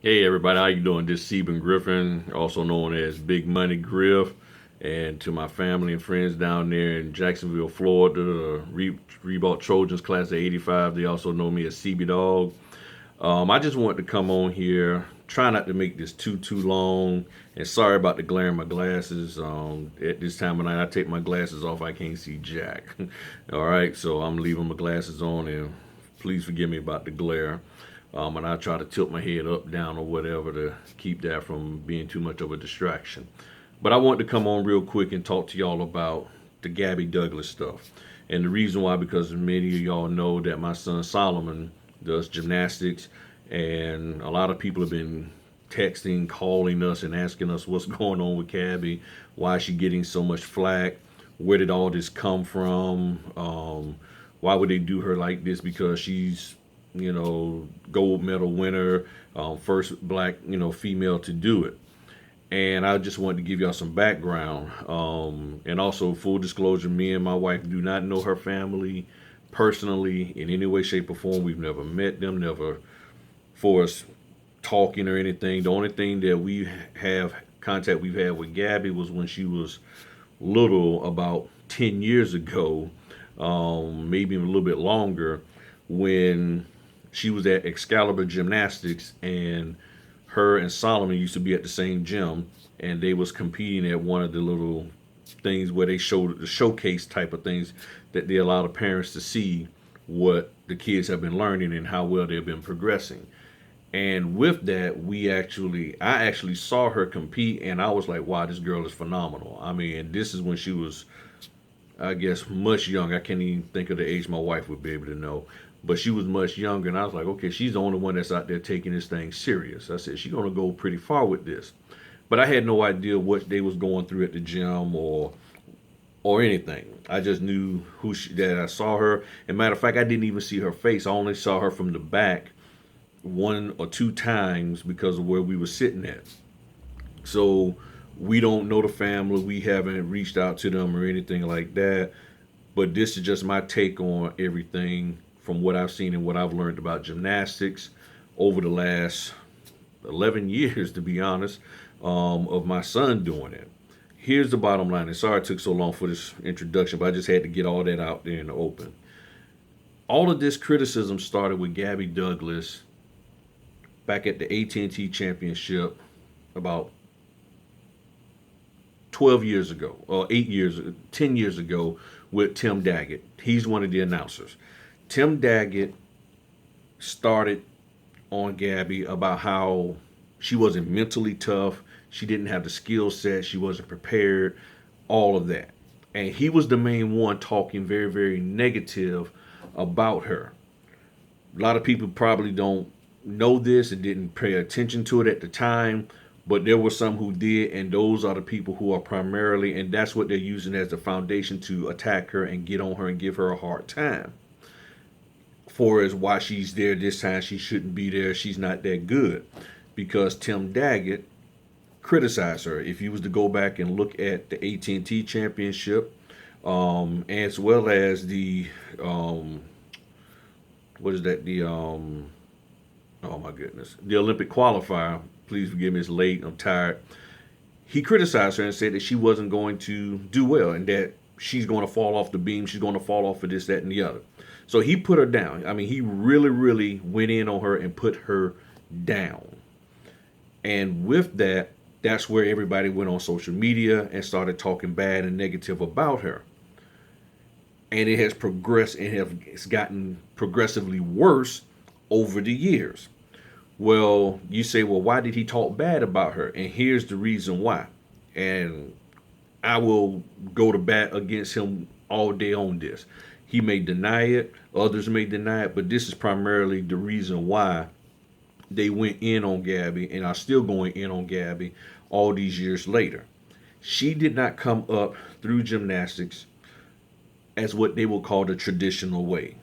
Hey everybody, how you doing? This is Seben Griffin, also known as Big Money Griff, and to my family and friends down there in Jacksonville, Florida, Reebok Trojans class of '85. They also know me as CB Dog. I just wanted to come on here, try not to make this too long, and sorry about the glare in my glasses. At this time of night, I take my glasses off, I can't see jack. All right, so I'm leaving my glasses on, and please forgive me about the glare. And I try to tilt my head up, down, or whatever to keep that from being too much of a distraction. But I want to come on real quick and talk to y'all about the Gabby Douglas stuff. And the reason why, because many of y'all know that my son Solomon does gymnastics, and a lot of people have been texting, calling us, and asking us what's going on with Gabby, why is she getting so much flack, where did all this come from, why would they do her like this because she's gold medal winner, first black, female to do it. And I just wanted to give y'all some background. And also, full disclosure, me and my wife do not know her family personally in any way, shape, or form. We've never met them, never for us talking or anything. The only thing that we have contact we've had with Gabby was when she was little, about 10 years ago, maybe a little bit longer, when she was at Excalibur Gymnastics, and her and Solomon used to be at the same gym, and they was competing at one of the little things where they showed the showcase type of things that they allow the parents to see what the kids have been learning and how well they've been progressing. And with that, I actually saw her compete, and I was like, wow, this girl is phenomenal. I mean, this is when she was, I guess, much younger. I can't even think of the age my wife would be able to know. But she was much younger, and I was like, okay, she's the only one that's out there taking this thing serious. I said, she's going to go pretty far with this. But I had no idea what they was going through at the gym or anything. I just knew that I saw her. And matter of fact, I didn't even see her face. I only saw her from the back one or two times because of where we were sitting at. So we don't know the family. We haven't reached out to them or anything like that. But this is just my take on everything from what I've seen and what I've learned about gymnastics over the last 11 years, to be honest, of my son doing it. Here's the bottom line. And sorry it took so long for this introduction, but I just had to get all that out there in the open. All of this criticism started with Gabby Douglas back at the AT&T Championship about 12 years ago, or 8 years, 10 years ago, with Tim Daggett. He's one of the announcers. Tim Daggett started on Gabby about how she wasn't mentally tough, she didn't have the skill set, she wasn't prepared, all of that. And he was the main one talking very, very negative about her. A lot of people probably don't know this and didn't pay attention to it at the time, but there were some who did, and those are the people who are primarily, and that's what they're using as the foundation to attack her and get on her and give her a hard time. For as why she's there this time, she shouldn't be there. She's not that good because Tim Daggett criticized her. If you was to go back and look at the AT&T Championship, as well as the what is that? The oh my goodness, the Olympic qualifier. Please forgive me, it's late. I'm tired. He criticized her and said that she wasn't going to do well and that she's going to fall off the beam. She's going to fall off for this, that, and the other. So he put her down. I mean, he really, really went in on her and put her down. And with that, that's where everybody went on social media and started talking bad and negative about her. And it has progressed and has gotten progressively worse over the years. Well, you say, well, why did he talk bad about her? And here's the reason why. And I will go to bat against him all day on this. He may deny it, others may deny it, but this is primarily the reason why they went in on Gabby and are still going in on Gabby all these years later. She did not come up through gymnastics as what they will call the traditional way,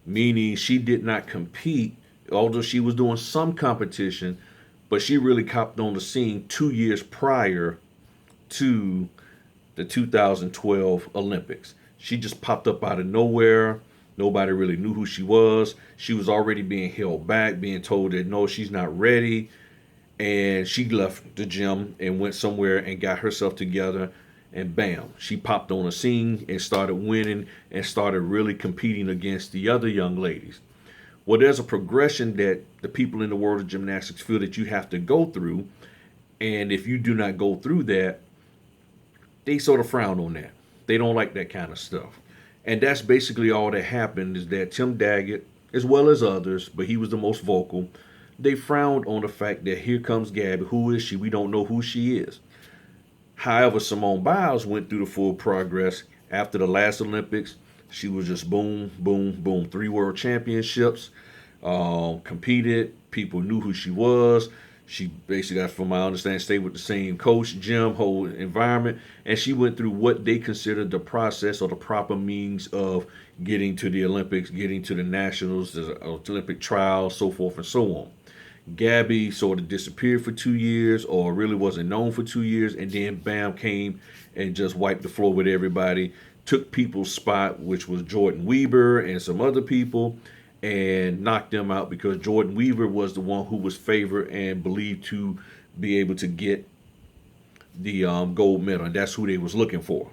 meaning she did not compete, although she was doing some competition, but she really copped on the scene 2 years prior to the 2012 Olympics. She just popped up out of nowhere. Nobody really knew who she was. She was already being held back, being told that no, she's not ready. and she left the gym and went somewhere and got herself together, and bam, she popped on a scene and started winning and started really competing against the other young ladies. Well, there's a progression that the people in the world of gymnastics feel that you have to go through, and if you do not go through that, they sort of frown on that. They don't like that kind of stuff. And that's basically all that happened, is that Tim Daggett, as well as others, but he was the most vocal, they frowned on the fact that here comes Gabby. Who is she? We don't know who she is. However, Simone Biles went through the full progress after the last Olympics. She was just boom, boom, boom. 3 world championships, competed. People knew who she was. She basically, from my understanding, stayed with the same coach, gym, whole environment, and she went through what they considered the process or the proper means of getting to the Olympics, getting to the nationals, the Olympic trials, so forth and so on. Gabby sort of disappeared for 2 years, or really wasn't known for 2 years, and then bam, came and just wiped the floor with everybody, took people's spot, which was Jordan Weber and some other people, and knocked them out because Jordan Weaver was the one who was favored and believed to be able to get the gold medal, and that's who they was looking for.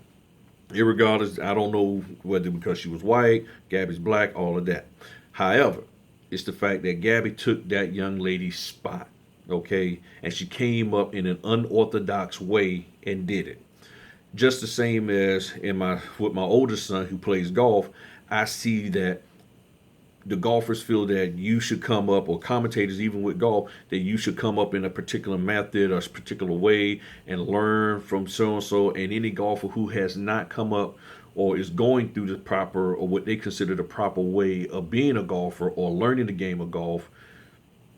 Irregardless, I don't know whether because she was white, Gabby's black, all of that. However, it's the fact that Gabby took that young lady's spot, okay, and she came up in an unorthodox way and did it. Just the same as with my oldest son who plays golf, I see that the golfers feel that you should come up, or commentators even with golf, that you should come up in a particular method or a particular way and learn from so and so. And any golfer who has not come up or is going through the proper, or what they consider the proper way of being a golfer or learning the game of golf,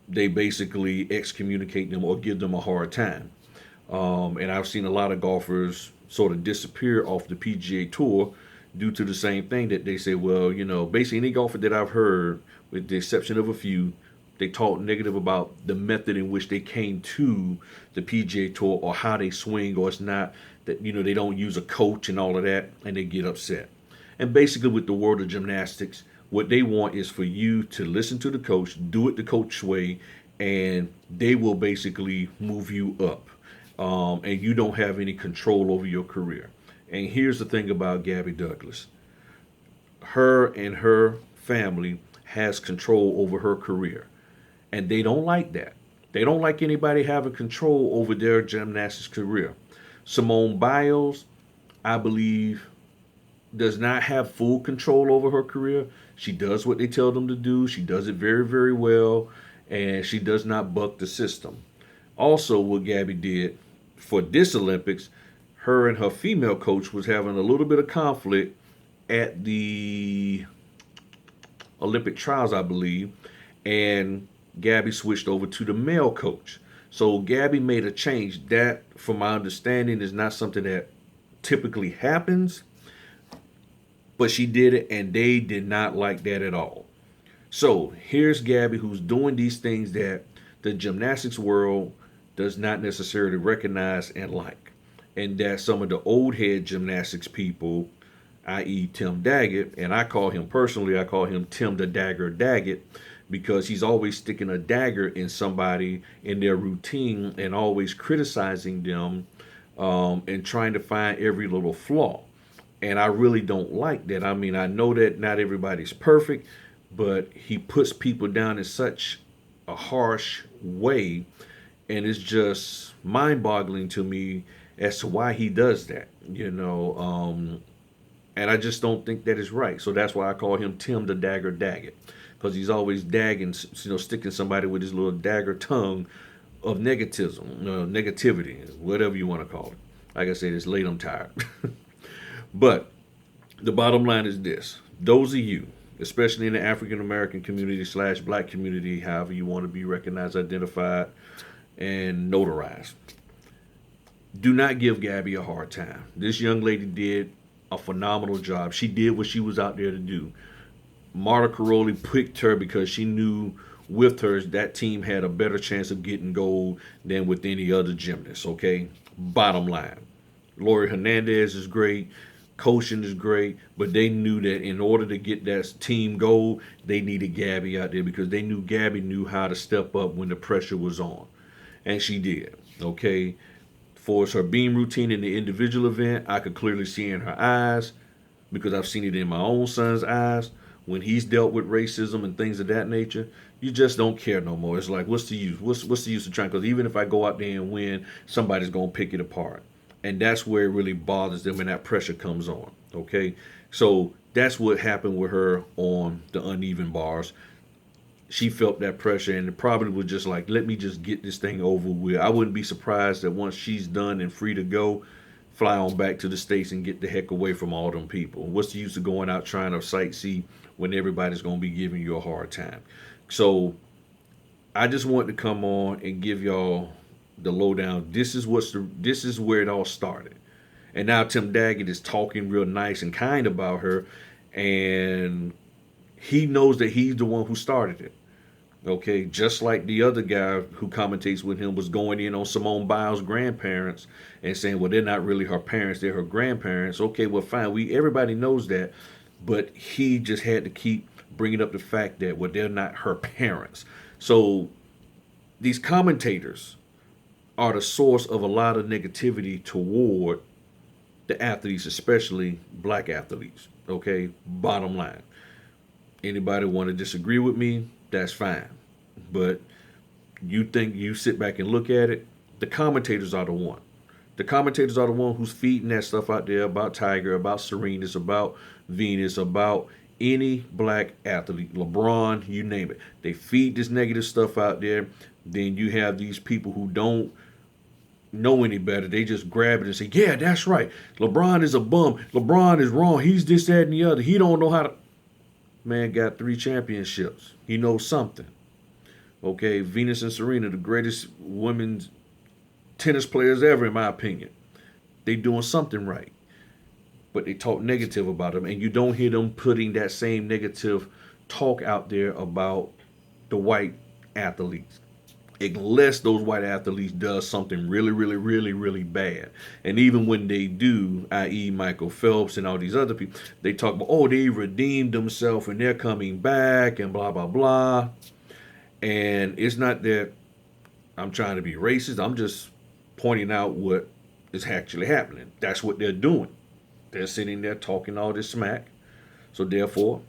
they basically excommunicate them or give them a hard time. And I've seen a lot of golfers sort of disappear off the PGA Tour due to the same thing, that they say, well, basically any golfer that I've heard, with the exception of a few, they talk negative about the method in which they came to the PGA Tour, or how they swing, or it's not that, they don't use a coach and all of that, and they get upset. And basically with the world of gymnastics, what they want is for you to listen to the coach, do it the coach way, and they will basically move you up. And you don't have any control over your career. And here's the thing about Gabby Douglas. Her and her family has control over her career. And they don't like that. They don't like anybody having control over their gymnastics career. Simone Biles, I believe, does not have full control over her career. She does what they tell them to do. She does it very, very well. And she does not buck the system. Also, what Gabby did for this Olympics, her and her female coach was having a little bit of conflict at the Olympic trials, I believe, and Gabby switched over to the male coach. So Gabby made a change. That, from my understanding, is not something that typically happens, but she did it, and they did not like that at all. So here's Gabby, who's doing these things that the gymnastics world does not necessarily recognize and like. And that some of the old head gymnastics people, i.e. Tim Daggett, and I call him Tim the Dagger Daggett, because he's always sticking a dagger in somebody in their routine and always criticizing them, and trying to find every little flaw. And I really don't like that. I mean, I know that not everybody's perfect, but he puts people down in such a harsh way, and it's just mind-boggling to me as to why he does that, and I just don't think that is right. So that's why I call him Tim the Dagger Daggett, because he's always dagging, sticking somebody with his little dagger tongue of negativity, whatever you want to call it. Like I said, it's late, I'm tired. But the bottom line is this: those of you, especially in the African American community / black community, however you want to be recognized, identified, and notarized, do not give Gabby a hard time. This young lady did a phenomenal job. She did what she was out there to do. Marta Caroli picked her because she knew with her that team had a better chance of getting gold than with any other gymnast, okay? Bottom line. Lori Hernandez is great. Coaching is great, but they knew that in order to get that team gold, they needed Gabby out there, because they knew Gabby knew how to step up when the pressure was on. And she did. Okay. For her beam routine in the individual event, I could clearly see in her eyes, because I've seen it in my own son's eyes when he's dealt with racism and things of that nature. You just don't care no more. It's like, what's the use? What's the use of trying? Because even if I go out there and win, somebody's gonna pick it apart, and that's where it really bothers them, and that pressure comes on. Okay, so that's what happened with her on the uneven bars. She felt that pressure and it probably was just like, let me just get this thing over with. I wouldn't be surprised that once she's done and free to go, fly on back to the States and get the heck away from all them people. What's the use of going out trying to sightsee when everybody's going to be giving you a hard time? So I just wanted to come on and give y'all the lowdown. This is where it all started. And now Tim Daggett is talking real nice and kind about her, and he knows that he's the one who started it. Okay, just like the other guy who commentates with him was going in on Simone Biles' grandparents and saying, well, they're not really her parents, they're her grandparents. Okay, well, fine. Everybody knows that, but he just had to keep bringing up the fact that, well, they're not her parents. So these commentators are the source of a lot of negativity toward the athletes, especially black athletes. Okay, bottom line. Anybody want to disagree with me? That's fine. But you sit back and look at it, the commentators are the one. The commentators are the one who's feeding that stuff out there about Tiger, about Serena's, about Venus, about any black athlete, LeBron, you name it. They feed this negative stuff out there. Then you have these people who don't know any better. They just grab it and say, yeah, that's right. LeBron is a bum. LeBron is wrong. He's this, that, and the other. He don't know how to. Man got 3 championships. He knows something. Okay, Venus and Serena, the greatest women's tennis players ever, in my opinion. They doing something right. But they talk negative about them, and you don't hear them putting that same negative talk out there about the white athletes. Unless those white athletes does something really, really, really, really bad. And even when they do, i.e. Michael Phelps and all these other people, they talk about, oh, they redeemed themselves and they're coming back and blah, blah, blah. And it's not that I'm trying to be racist. I'm just pointing out what is actually happening. That's what they're doing. They're sitting there talking all this smack. So therefore,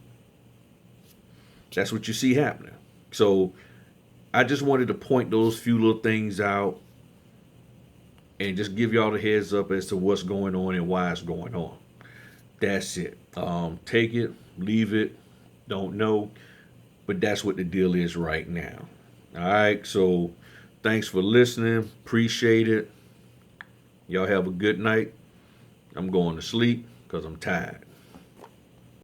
that's what you see happening. So I just wanted to point those few little things out and just give y'all the heads up as to what's going on and why it's going on. That's it. Take it, leave it, don't know. But that's what the deal is right now. All right, so thanks for listening. Appreciate it. Y'all have a good night. I'm going to sleep because I'm tired.